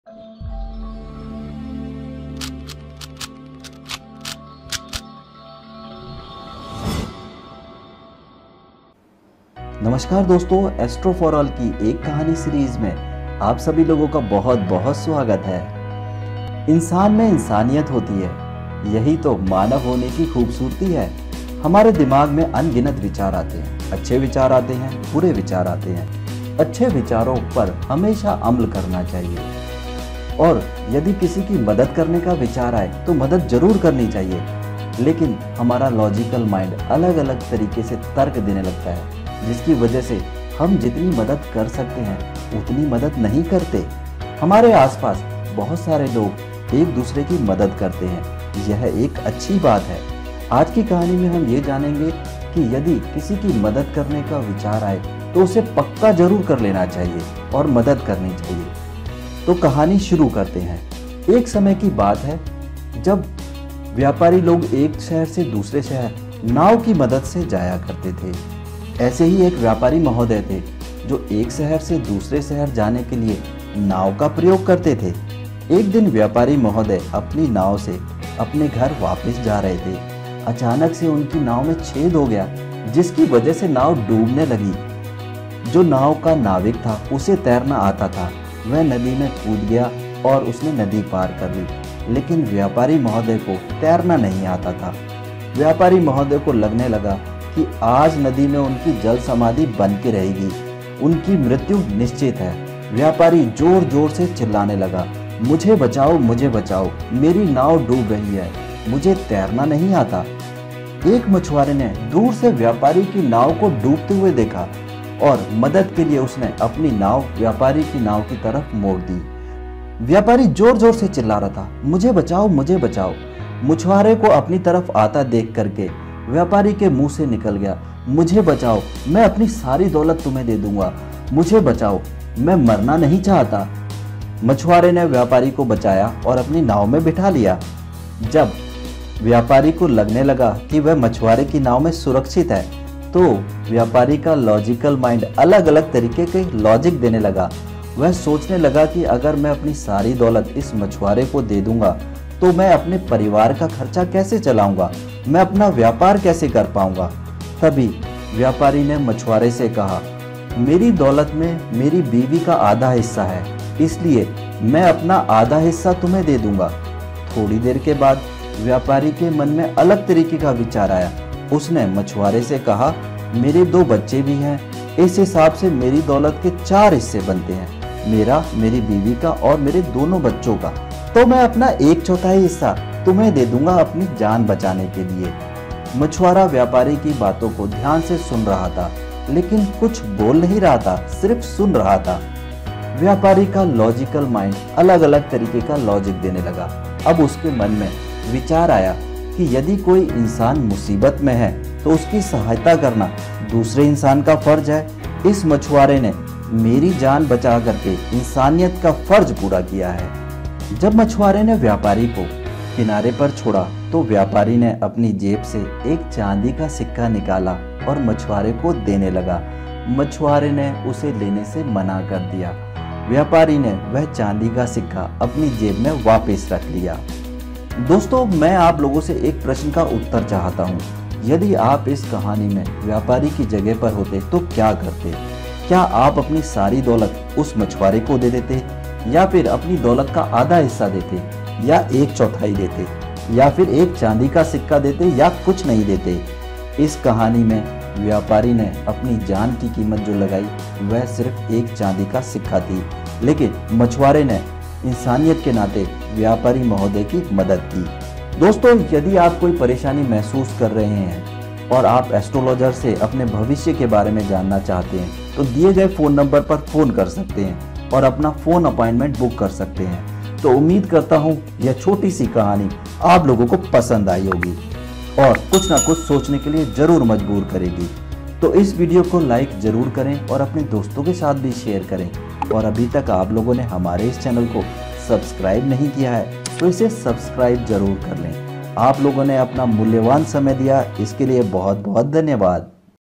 नमस्कार दोस्तों, astro for all की एक कहानी सीरीज में आप सभी लोगों का बहुत बहुत स्वागत है। इंसान में इंसानियत होती है, यही तो मानव होने की खूबसूरती है। हमारे दिमाग में अनगिनत विचार आते हैं, अच्छे विचार आते हैं, बुरे विचार आते हैं। अच्छे विचारों पर हमेशा अमल करना चाहिए और यदि किसी की मदद करने का विचार आए तो मदद जरूर करनी चाहिए। लेकिन हमारा लॉजिकल माइंड अलग अलग तरीके से तर्क देने लगता है, जिसकी वजह से हम जितनी मदद कर सकते हैं उतनी मदद नहीं करते। हमारे आसपास बहुत सारे लोग एक दूसरे की मदद करते हैं, यह एक अच्छी बात है। आज की कहानी में हम ये जानेंगे कि यदि किसी की मदद करने का विचार आए तो उसे पक्का जरूर कर लेना चाहिए और मदद करनी चाहिए। तो कहानी शुरू करते हैं। एक समय की बात है जब व्यापारी लोग एक शहर से दूसरे शहर नाव की मदद से जाया करते थे। ऐसे ही एक व्यापारी महोदय थे जो एक शहर से दूसरे शहर जाने के लिए नाव का प्रयोग करते थे। एक दिन व्यापारी महोदय अपनी नाव से अपने घर वापस जा रहे थे। अचानक से उनकी नाव में छेद हो गया, जिसकी वजह से नाव डूबने लगी। जो नाव का नाविक था उसे तैरना आता था, वह नदी में कूद गया और उसने नदी पार कर ली। लेकिन व्यापारी महोदय को तैरना नहीं आता था। व्यापारी महोदय को लगने लगा कि आज नदी में उनकी जल समाधि बन के रहेगी, उनकी मृत्यु निश्चित है। व्यापारी जोर जोर से चिल्लाने लगा, मुझे बचाओ, मुझे बचाओ, मेरी नाव डूब रही है, मुझे तैरना नहीं आता। एक मछुआरे ने दूर से व्यापारी की नाव को डूबते हुए देखा और मदद के लिए उसने अपनी नाव व्यापारी की नाव की तरफ मोड़ दी। व्यापारी जोर जोर से चिल्ला रहा था, मुझे बचाओ, मुझे बचाओ। मछुआरे को अपनी तरफ आता देख करके व्यापारी के मुंह से निकल गया, मुझे बचाओ, मैं अपनी सारी दौलत तुम्हें दे दूंगा, मुझे बचाओ, मैं मरना नहीं चाहता। मछुआरे ने व्यापारी को बचाया और अपनी नाव में बिठा लिया। जब व्यापारी को लगने लगा कि वह मछुआरे की नाव में सुरक्षित है, तो व्यापारी का लॉजिकल माइंड अलग अलग तरीके के लॉजिक देने लगा। वह सोचने लगा कि अगर मैं अपनी सारी दौलत इस मछुआरे को दे दूंगा तो मैं अपने परिवार का खर्चा कैसे चलाऊंगा, मैं अपना व्यापार कैसे कर पाऊंगा। तभी व्यापारी ने मछुआरे से कहा, मेरी दौलत में मेरी बीवी का आधा हिस्सा है, इसलिए मैं अपना आधा हिस्सा तुम्हें दे दूंगा। थोड़ी देर के बाद व्यापारी के मन में अलग तरीके का विचार आया। उसने मछुआरे से कहा, मेरे 2 बच्चे भी हैं, इस हिसाब से मेरी दौलत के 4 हिस्से बनते हैं, मेरा, मेरी बीवी का और मेरे दोनों बच्चों का। तो मैं अपना 1/4 हिस्सा तुम्हें दे दूंगा अपनी जान बचाने के लिए। मछुआरा व्यापारी की बातों को ध्यान से सुन रहा था, लेकिन कुछ बोल नहीं रहा था, सिर्फ सुन रहा था। व्यापारी का लॉजिकल माइंड अलग अलग तरीके का लॉजिक देने लगा। अब उसके मन में विचार आया कि यदि कोई इंसान मुसीबत में है तो उसकी सहायता करना दूसरे इंसान का फर्ज है। इस मछुआरे ने मेरी जान बचा करके इंसानियत का फर्ज पूरा किया है। जब मछुआरे ने व्यापारी को किनारे पर छोड़ा तो व्यापारी ने अपनी जेब से एक चांदी का सिक्का निकाला और मछुआरे को देने लगा। मछुआरे ने उसे लेने से मना कर दिया। व्यापारी ने वह चांदी का सिक्का अपनी जेब में वापस रख लिया। दोस्तों, मैं आप लोगों से एक प्रश्न का उत्तर चाहता हूँ। यदि आप इस कहानी में व्यापारी की जगह पर होते तो क्या करते? क्या आप अपनी सारी दौलत उस मछुआरे को दे देते, या फिर अपनी दौलत का आधा हिस्सा देते, या 1/4 देते, या फिर एक चांदी का सिक्का देते, या कुछ नहीं देते? इस कहानी में व्यापारी ने अपनी जान की कीमत जो लगाई वह सिर्फ एक चांदी का सिक्का थी, लेकिन मछुआरे ने इंसानियत के नाते व्यापारी महोदय की मदद की। दोस्तों, यदि आप कोई परेशानी महसूस कर रहे हैं और आप एस्ट्रोलॉजर से अपने भविष्य के बारे में जानना चाहते हैं तो दिए गए फ़ोन नंबर पर फ़ोन कर सकते हैं और अपना फ़ोन अपॉइंटमेंट बुक कर सकते हैं। तो उम्मीद करता हूँ यह छोटी सी कहानी आप लोगों को पसंद आई होगी और कुछ ना कुछ सोचने के लिए ज़रूर मजबूर करेगी। तो इस वीडियो को लाइक ज़रूर करें और अपने दोस्तों के साथ भी शेयर करें। और अभी तक आप लोगों ने हमारे इस चैनल को सब्सक्राइब नहीं किया है तो इसे सब्सक्राइब जरूर कर लें। आप लोगों ने अपना मूल्यवान समय दिया, इसके लिए बहुत बहुत धन्यवाद।